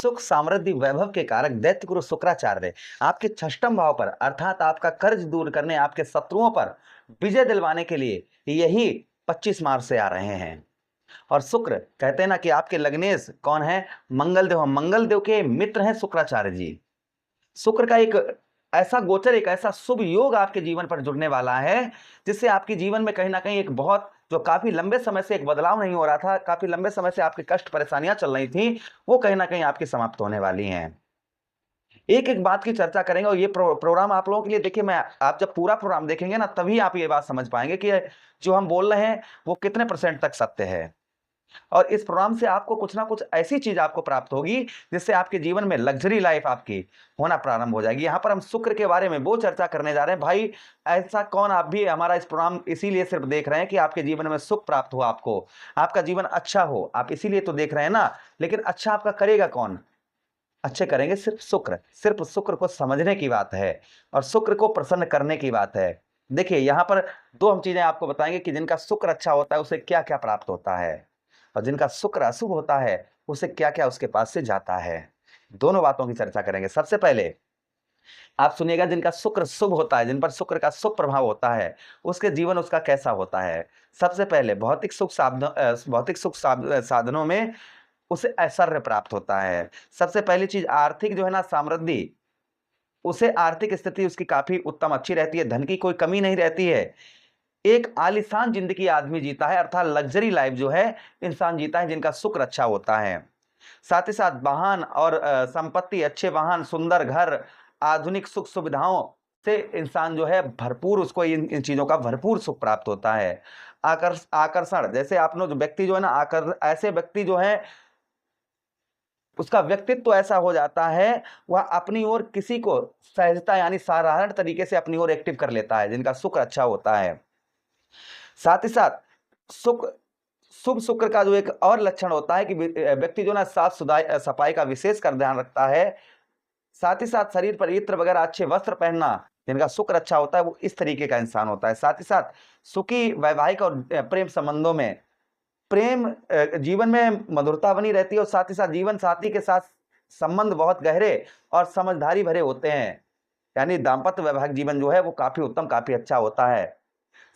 सुख समृद्धि वैभव के कारक दैत्य गुरु शुक्राचार्य आपके षष्ठम भाव पर अर्थात आपका कर्ज दूर करने, आपके शत्रुओं पर विजय दिलवाने के लिए यही 25 मार्च से आ रहे हैं। और शुक्र कहते हैं ना कि आपके लग्नेश कौन है? मंगल देव। मंगल देव के मित्र हैं शुक्राचार्य जी। शुक्र का एक ऐसा गोचर, एक ऐसा शुभ योग आपके जीवन पर जुड़ने वाला है जिससे आपके जीवन में कहीं ना कहीं एक बहुत, जो काफी लंबे समय से एक बदलाव नहीं हो रहा था, काफी लंबे समय से आपके कष्ट परेशानियां चल रही थी, वो कहीं ना कहीं आपकी समाप्त होने वाली हैं। एक एक बात की चर्चा करेंगे और ये प्रोग्राम आप लोगों के लिए, देखिए मैं, आप जब पूरा प्रोग्राम देखेंगे ना तभी आप ये बात समझ पाएंगे कि जो हम बोल रहे हैं वो कितने % तक सत्य है। और इस प्रोग्राम से आपको कुछ ना कुछ ऐसी चीज आपको प्राप्त होगी जिससे आपके जीवन में लग्जरी लाइफ आपकी होना प्रारंभ हो जाएगी। यहाँ पर हम शुक्र के बारे में वो चर्चा करने जा रहे हैं। भाई ऐसा कौन, आप भी हमारा इस प्रोग्राम इसीलिए सिर्फ देख रहे हैं कि आपके जीवन में सुख प्राप्त हो, आपको आपका जीवन अच्छा हो, आप इसीलिए तो देख रहे हैं ना। लेकिन अच्छा आपका करेगा कौन? अच्छे करेंगे सिर्फ शुक्र को समझने की बात है और शुक्र को प्रसन्न करने की बात है। देखिए यहाँ पर दो हम चीजें आपको बताएंगे कि जिनका शुक्र अच्छा होता है उसे क्या क्या प्राप्त होता है, और जिनका शुक्र अशुभ होता है उसे क्या क्या उसके पास से जाता है। दोनों बातों की चर्चा करेंगे। सबसे पहले आप सुनिएगा, जिनका शुक्र शुभ होता है, जिन पर शुक्र का शुभ प्रभाव होता है, उसके जीवन उसका कैसा होता है। सबसे पहले भौतिक सुख साधनों में उसे ऐश्वर्य प्राप्त होता है। सबसे पहली चीज आर्थिक जो है ना, समृद्धि, उसे आर्थिक स्थिति उसकी काफी उत्तम अच्छी रहती है, धन की कोई कमी नहीं रहती है। एक आलीशान जिंदगी आदमी जीता है, अर्थात लग्जरी लाइफ जो है इंसान जीता है जिनका शुक्र अच्छा होता है। साथ ही साथ वाहन और संपत्ति, अच्छे वाहन, सुंदर घर, आधुनिक सुख सुविधाओं से इंसान जो है भरपूर, उसको इन चीजों का भरपूर सुख प्राप्त होता है। आकर्षण, जैसे आपने जो व्यक्ति जो है ना, ऐसे व्यक्ति जो है उसका व्यक्तित्व तो ऐसा हो जाता है, वह अपनी ओर किसी को सहजता यानी साधारण तरीके से अपनी ओर एक्टिव कर लेता है जिनका शुक्र अच्छा होता है। साथ ही साथ सुख शुभ शुक्र का जो एक और लक्षण होता है कि व्यक्ति जो ना साफ सफाई का विशेष कर ध्यान रखता है। साथ ही साथ शरीर पर इत्र वगैरह अच्छे वस्त्र पहनना, जिनका शुक्र अच्छा होता है वो इस तरीके का इंसान होता है। साथ ही साथ सुखी वैवाहिक और प्रेम संबंधों में प्रेम, जीवन में मधुरता बनी रहती है और साथ ही साथ जीवन साथी के साथ संबंध बहुत गहरे और समझदारी भरे होते हैं, यानी दाम्पत्य वैवाहिक जीवन जो है वो काफी उत्तम, काफी अच्छा होता है।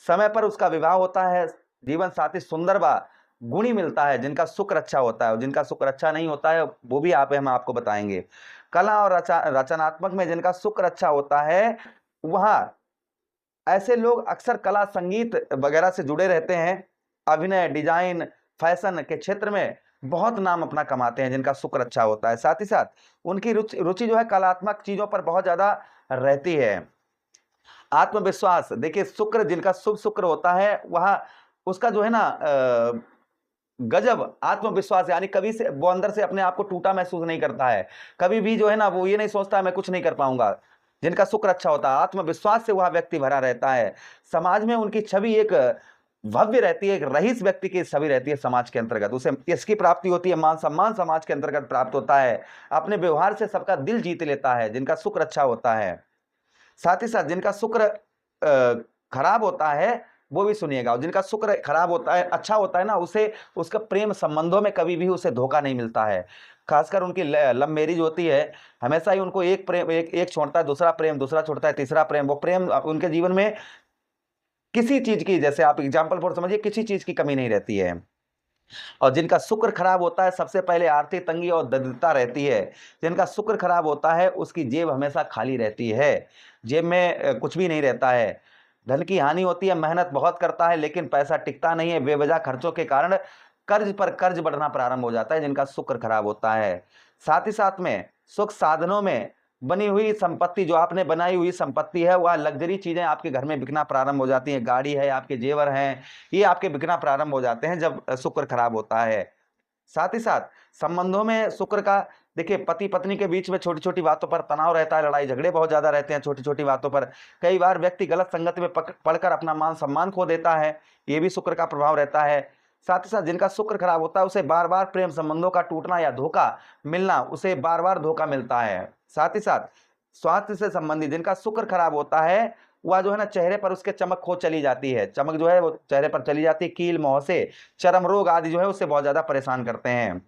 समय पर उसका विवाह होता है, जीवन साथी सुंदर व गुणी मिलता है जिनका शुक्र अच्छा होता है, और जिनका शुक्र अच्छा नहीं होता है वो भी हम आपको बताएंगे। कला और रचनात्मक में जिनका शुक्र अच्छा होता है, वह ऐसे लोग अक्सर कला संगीत वगैरह से जुड़े रहते हैं, अभिनय, डिजाइन, फैशन के क्षेत्र में बहुत नाम अपना कमाते हैं जिनका शुक्र अच्छा होता है। साथ ही साथ उनकी रुचि जो है कलात्मक चीजों पर बहुत ज्यादा रहती है। आत्मविश्वास, देखिए शुक्र, जिनका शुभ शुक्र होता है वह, उसका जो है ना गजब आत्मविश्वास, यानी कभी से वो अंदर से अपने आप को टूटा महसूस नहीं करता है, कभी भी जो है ना वो ये नहीं सोचता मैं कुछ नहीं कर पाऊंगा। जिनका शुक्र अच्छा होता है, आत्मविश्वास से वह व्यक्ति भरा रहता है। समाज में उनकी छवि एक भव्य रहती है, एक रईस व्यक्ति की छवि रहती है समाज के अंतर्गत, उसे इसकी प्राप्ति होती है, मान सम्मान समाज के अंतर्गत प्राप्त होता है। अपने व्यवहार से सबका दिल जीत लेता है जिनका शुक्र अच्छा होता है। साथ ही साथ जिनका शुक्र खराब होता है वो भी सुनिएगा, और जिनका शुक्र खराब होता है, अच्छा होता है ना, उसे उसका प्रेम संबंधों में कभी भी उसे धोखा नहीं मिलता है। खासकर उनकी लव मैरिज होती है, हमेशा ही उनको एक प्रेम, एक छोड़ता है, दूसरा प्रेम, दूसरा छोड़ता है, तीसरा प्रेम, वो प्रेम उनके जीवन में किसी चीज की, जैसे आप एग्जाम्पल फॉर समझिए, किसी चीज की कमी नहीं रहती है। और जिनका शुक्र खराब होता है, सबसे पहले आर्थिक तंगी और दरिद्रता रहती है। जिनका शुक्र खराब होता है उसकी जेब हमेशा खाली रहती है, जेब में कुछ भी नहीं रहता है। धन की हानि होती है, मेहनत बहुत करता है लेकिन पैसा टिकता नहीं है, बेवजह खर्चों के कारण कर्ज पर कर्ज बढ़ना प्रारंभ हो जाता है जिनका शुक्र खराब होता है। साथ ही साथ में सुख साधनों में बनी हुई संपत्ति, जो आपने बनाई हुई संपत्ति है, वह लग्जरी चीजें आपके घर में बिकना प्रारंभ हो जाती हैं, गाड़ी है, आपके जेवर हैं, ये आपके बिकना प्रारंभ हो जाते हैं जब शुक्र खराब होता है। साथ ही साथ संबंधों में शुक्र का, देखिए पति पत्नी के बीच में छोटी छोटी बातों पर तनाव रहता है, लड़ाई झगड़े बहुत ज्यादा रहते हैं छोटी छोटी बातों पर। कई बार व्यक्ति गलत संगति में पड़कर अपना मान सम्मान खो देता है, ये भी शुक्र का प्रभाव रहता है। साथ ही साथ जिनका शुक्र खराब होता है उसे बार बार प्रेम संबंधों का टूटना या धोखा मिलना, उसे बार बार धोखा मिलता है। साथ ही साथ स्वास्थ्य से संबंधित जिनका शुक्र खराब होता है, वह जो है ना चेहरे पर उसके चमक खो चली जाती है, चमक जो है वो चेहरे पर चली जाती है, कील मुंह से, चर्म रोग आदि जो है उससे बहुत ज्यादा परेशान करते हैं।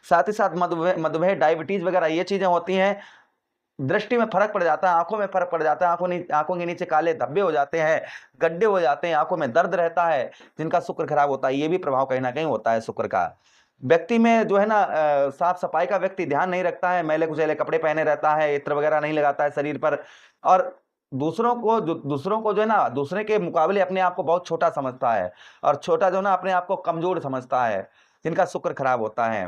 साथ ही साथ मधुमेह मधुमेह डायबिटीज वगैरह ये चीजें होती हैं, दृष्टि में फर्क पड़ जाता है, आंखों में फर्क पड़ जाता है, आंखों के नीचे काले धब्बे हो जाते हैं, गड्ढे हो जाते हैं, आंखों में दर्द रहता है, जिनका शुक्र खराब होता है। ये भी प्रभाव कहीं ना कहीं होता है शुक्र का। व्यक्ति में जो है ना साफ सफाई का व्यक्ति ध्यान नहीं रखता है, मैले कुचैले कपड़े पहने रहता है, इत्र वगैरह नहीं लगाता है शरीर पर, और दूसरों को जो है ना दूसरे के मुकाबले अपने आप को बहुत छोटा समझता है, और छोटा जो है ना अपने आप को कमजोर समझता है, जिनका शुक्र खराब होता है।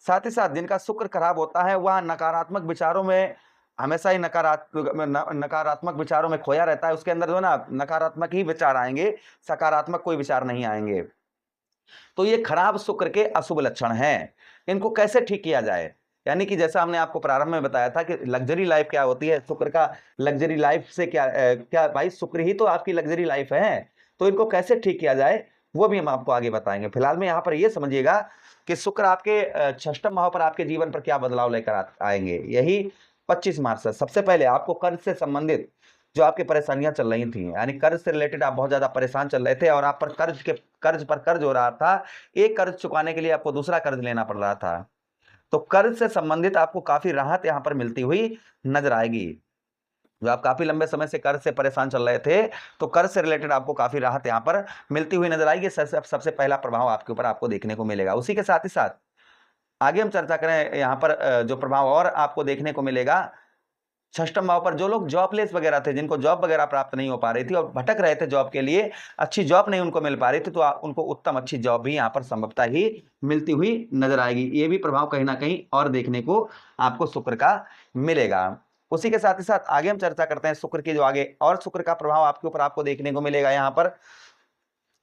साथ ही साथ जिनका शुक्र खराब होता है वह नकारात्मक विचारों में हमेशा ही नकारात्मक विचारों में खोया रहता है। उसके अंदर जो है ना नकारात्मक ही विचार आएंगे, सकारात्मक कोई विचार नहीं आएंगे। तो ये खराब शुक्र के अशुभ लक्षण हैं। इनको कैसे ठीक किया जाए, यानी कि जैसा हमने आपको प्रारंभ में बताया था कि लग्जरी लाइफ क्या होती है, शुक्र का लग्जरी लाइफ से क्या भाई, शुक्र ही तो आपकी लग्जरी लाइफ है। तो इनको कैसे ठीक किया जाए वो भी हम आपको आगे बताएंगे। फिलहाल में यहाँ पर ये समझिएगा कि शुक्र आपके षष्ठम भाव पर आपके जीवन पर क्या बदलाव लेकर आएंगे, यही 25 मार्च से। सबसे पहले आपको कर्ज से संबंधित जो आपकी परेशानियां चल रही थी, यानी कर्ज से रिलेटेड आप बहुत ज्यादा परेशान चल रहे थे, और आप पर कर्ज पर कर्ज हो रहा था, एक कर्ज चुकाने के लिए आपको दूसरा कर्ज लेना पड़ रहा था, तो कर्ज से संबंधित आपको काफी राहत यहाँ पर मिलती हुई नजर आएगी। जो आप काफी लंबे समय से कर्ज से परेशान चल रहे थे, तो कर्ज से रिलेटेड आपको काफी राहत यहाँ पर मिलती हुई नजर आएगी। सबसे पहला प्रभाव आपके ऊपर आपको देखने को मिलेगा। उसी के साथ ही साथ आगे हम चर्चा करें यहाँ पर जो प्रभाव और आपको देखने को मिलेगा, षष्ठम भाव पर जो लोग जॉबलेस वगैरह थे, जिनको जॉब वगैरह प्राप्त नहीं हो पा रही थी और भटक रहे थे जॉब के लिए, अच्छी जॉब नहीं उनको मिल पा रही थी, तो उनको उत्तम अच्छी जॉब भी यहाँ पर संभवतः ही मिलती हुई नजर आएगी। ये भी प्रभाव कहीं ना कहीं और देखने को आपको शुक्र का मिलेगा। उसी के साथ ही साथ आगे हम चर्चा करते हैं शुक्र की, जो आगे और शुक्र का प्रभाव आपके ऊपर आपको देखने को मिलेगा यहाँ पर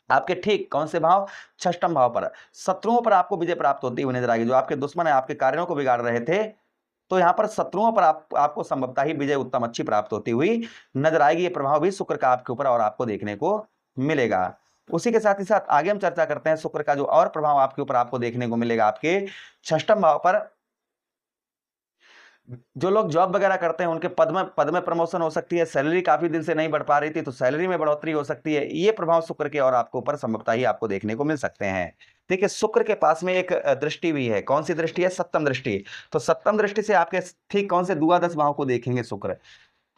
आपके ठीक कौन से भाव, षष्ठम भाव पर। शत्रुओं पर आपको विजय प्राप्त होती हुई नजर आएगी। जो आपके दुश्मन है, आपके कार्यों को बिगाड़ रहे थे, तो यहाँ पर शत्रुओं पर आपको संभवतः ही विजय उत्तम अच्छी प्राप्त होती हुई नजर आएगी। ये प्रभाव भी शुक्र का आपके ऊपर और आपको देखने को मिलेगा। उसी के साथ ही साथ आगे हम चर्चा करते हैं शुक्र का जो और प्रभाव आपके ऊपर आपको देखने को मिलेगा आपके षष्ठम भाव पर। जो लोग जॉब वगैरह करते हैं उनके पद में प्रमोशन हो सकती है, सैलरी काफी दिन से नहीं बढ़ पा रही थी तो सैलरी में बढ़ोतरी हो सकती है। ये प्रभाव शुक्र के और आपको ऊपर संभवतः ही आपको देखने को मिल सकते हैं। देखिए शुक्र के पास में एक दृष्टि भी है। कौन सी दृष्टि है? सप्तम दृष्टि। तो सप्तम दृष्टि से आपके ठीक कौन से द्वादश भाव को देखेंगे शुक्र।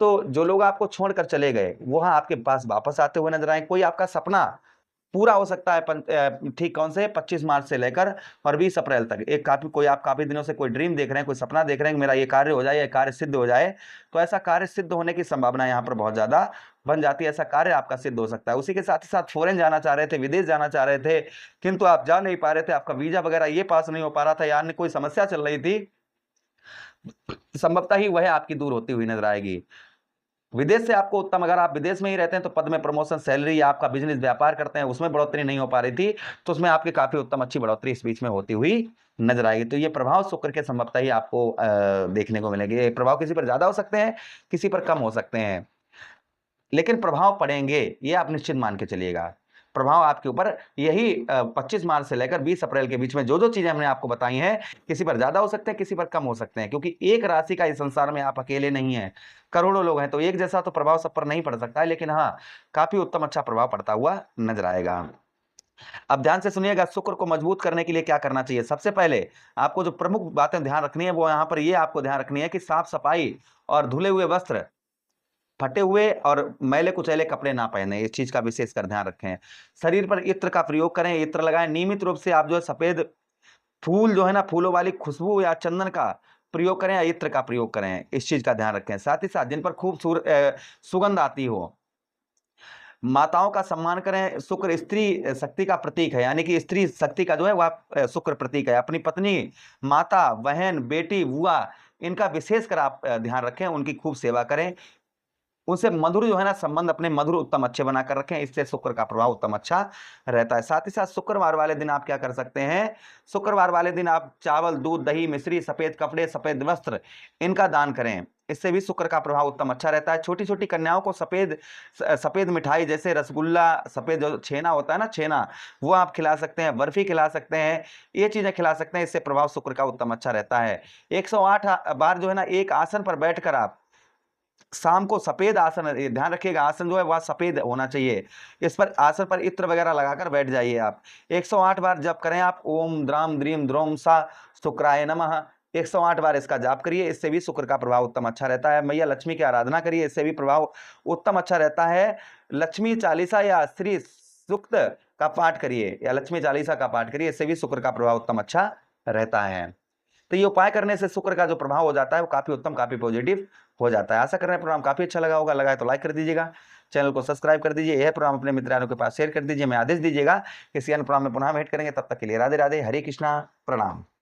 तो जो लोग आपको छोड़कर चले गए वहां आपके पास वापस आते हुए नजर आए। कोई आपका सपना पूरा हो सकता है ठीक कौन से 25 मार्च से लेकर और 20 अप्रैल तक। एक काफी दिनों से कोई ड्रीम देख रहे हैं, कोई सपना देख रहे हैं कि मेरा ये कार्य हो जाए, ये कार्य सिद्ध हो जाए, तो ऐसा कार्य सिद्ध होने की संभावना यहाँ पर बहुत ज्यादा बन जाती है। ऐसा कार्य आपका सिद्ध हो सकता है। उसी के साथ ही साथ फॉरेन जाना चाह रहे थे, विदेश जाना चाह रहे थे, किंतु आप जा नहीं पा रहे थे, आपका वीजा वगैरह ये पास नहीं हो पा रहा था या अन्य कोई समस्या चल रही थी, संभवतः ही वह आपकी दूर होती हुई नजर आएगी। विदेश से आपको उत्तम, अगर आप विदेश में ही रहते हैं तो पद में प्रमोशन, सैलरी, या आपका बिजनेस व्यापार करते हैं उसमें बढ़ोतरी नहीं हो पा रही थी, तो उसमें आपकी काफी उत्तम अच्छी बढ़ोतरी इस बीच में होती हुई नजर आएगी। तो ये प्रभाव शुक्र के संभवतः ही आपको देखने को मिलेंगे। ये प्रभाव किसी पर ज्यादा हो सकते हैं, किसी पर कम हो सकते हैं, लेकिन प्रभाव पड़ेंगे, ये आप निश्चित मान के चलिएगा। प्रभाव आपके ऊपर यही 25 मार्च से लेकर 20 अप्रैल के बीच में जो जो चीजें हमने आपको बताई हैं, किसी पर ज्यादा हो सकते हैं, किसी पर कम हो सकते हैं, क्योंकि एक राशि का इस संसार में आप अकेले नहीं हैं, करोड़ों लोग हैं, तो एक जैसा तो प्रभाव सब पर नहीं पड़ सकता है, लेकिन हाँ काफी उत्तम अच्छा प्रभाव पड़ता हुआ नजर आएगा। अब ध्यान से सुनिएगा, शुक्र को मजबूत करने के लिए क्या करना चाहिए। सबसे पहले आपको जो प्रमुख बातें ध्यान रखनी है वो यहाँ पर ये आपको ध्यान रखनी है कि साफ सफाई और धुले हुए वस्त्र, फटे हुए और मैले कुचैले कपड़े ना पहने, इस चीज का विशेष कर ध्यान रखें। शरीर पर इत्र का प्रयोग करें, इत्र लगाएं। नियमित रूप से आप जो है सफेद फूल जो है ना, फूलों वाली खुशबू या चंदन का प्रयोग करें या इत्र का प्रयोग करें, इस चीज का ध्यान रखें। साथ ही साथ जिन पर खूब सुगंध आती हो, माताओं का सम्मान करें। शुक्र स्त्री शक्ति का प्रतीक है, यानी कि स्त्री शक्ति का जो है वह शुक्र प्रतीक है। अपनी पत्नी, माता, बहन, बेटी, बुआ, इनका विशेष कर आप ध्यान रखें, उनकी खूब सेवा करें, उनसे मधुर जो है ना संबंध अपने मधुर उत्तम अच्छे बना कर रखें, इससे शुक्र का प्रभाव उत्तम अच्छा रहता है। साथ ही साथ शुक्रवार वाले दिन आप क्या कर सकते हैं, शुक्रवार वाले दिन आप चावल, दूध, दही, मिश्री, सफेद कपड़े, सफेद वस्त्र, इनका दान करें, इससे भी शुक्र का प्रभाव उत्तम अच्छा रहता है। छोटी छोटी कन्याओं को सफेद मिठाई जैसे रसगुल्ला, सफेद जो छेना होता है ना, छेना, वो आप खिला सकते हैं, बर्फी खिला सकते हैं, ये चीजें खिला सकते हैं, इससे प्रभाव शुक्र का उत्तम अच्छा रहता है। 108 बार जो है ना एक आसन पर बैठकर आप शाम को सफेद आसन, ध्यान रखिएगा आसन जो है वह सफेद होना चाहिए। इस पर आसन पर इत्र वगैरह लगाकर बैठ जाइए आप। 108 बार जप करें आप ओम द्राम द्रीम द्रोम सा शुक्राय नमः। 108 बार इसका जाप करिए, इससे भी शुक्र का प्रभाव उत्तम अच्छा रहता है। मैया लक्ष्मी की आराधना करिए, इससे भी प्रभाव उत्तम अच्छा रहता है। लक्ष्मी चालीसा या श्री सूक्त का पाठ करिए या लक्ष्मी चालीसा का पाठ करिए, इससे भी शुक्र का प्रभाव उत्तम अच्छा रहता है। तो ये उपाय करने से शुक्र का जो प्रभाव हो जाता है वो काफी उत्तम, काफी पॉजिटिव हो जाता है। आशा कर रहे हैं प्रोग्राम काफी अच्छा लगा होगा। लगा है तो लाइक कर दीजिएगा, चैनल को सब्सक्राइब कर दीजिए, यह प्रोग्राम अपने मित्रों के पास शेयर कर दीजिए। मैं आदेश दीजिएगा किसी अन्य प्रोग्राम में पुनः भेंट करेंगे, तब तक के लिए राधे राधे, हरे कृष्णा, प्रणाम।